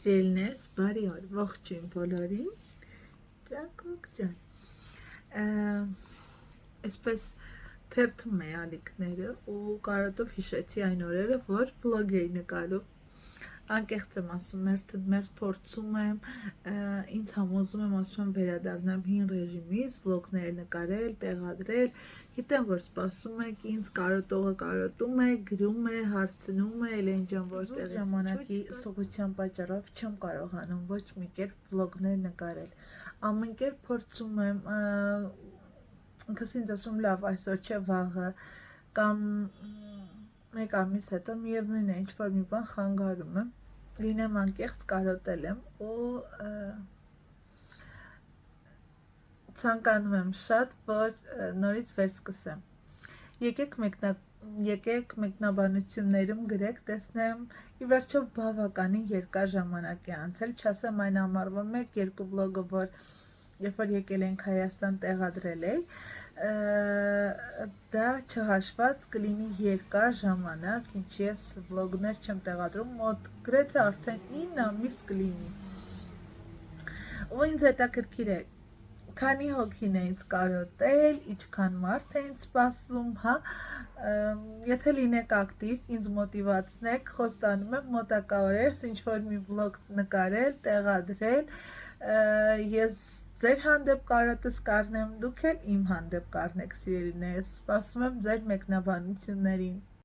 Սիրելիներս, բարի օր, ողջույն բոլորին, ծակոք ջան, այսպես թերթում էի ալիքները ու կարոտով հիշեցի այն օրերը, որ վլոգ էի նկարում, անկեղծ եմ ասում, մեր փորձում եմ, ինձ համոզում եմ, ասում եմ վերադառնամ հին ռեժիմից, վլոգներ նկարել, տեղադրել, գիտեմ, որ սպասում եք, ինձ կարոտողը կարոտում է, գրում է, հարցնում է, Էլեն ջան, որտեղ ժամանակի սողության պատճառով չեմ կարողանում ոչ մի կերպ վլոգներ նկարել, ամեն կերպ փորձում եմ, ինքս ինձ ասում լավ, այսօր չէ վաղը, կամ մեկ ամիս հետո միևնույն է, ինչ-որ մի բան խանգարում եմ, լինեմ անկեղծ կարոտել եմ ու ցանկանում եմ շատ, որ նորից վերսկսեմ։ Եկեք մեկնաբանություններում գրեք, տեսնեմ, ի վերջո բավականին երկար ժամանակ է անցել, չասեմ այն ամառվա 1-2 վլոգը, որ երբ որ եկել ենք Հայաստան տեղադրել էի, դա չհաշված կլինի երկար ժամանակ, ինչի ես վլոգներ չեմ տեղադրում, մոտ գրեթե արդեն 9 ամիս կլինի։ Ու ինձ հետաքրքիր է, քանի հոգին է ինձ կարոտել, ինչքան մարդ է ինձ սպասում, հա, եթե լինեք ակտիվ, ինձ մոտիվացնեք, խոստանում եմ մոտակա օրերս ինչ-որ մի վլոգ նկարել, տեղադրել, ես ձեր հանդեպ կարոտս կառնեմ, դուք էլ իմ հանդեպ կառնեք, սիրելիներս, սպասում եմ ձեր մեկնաբանություններին։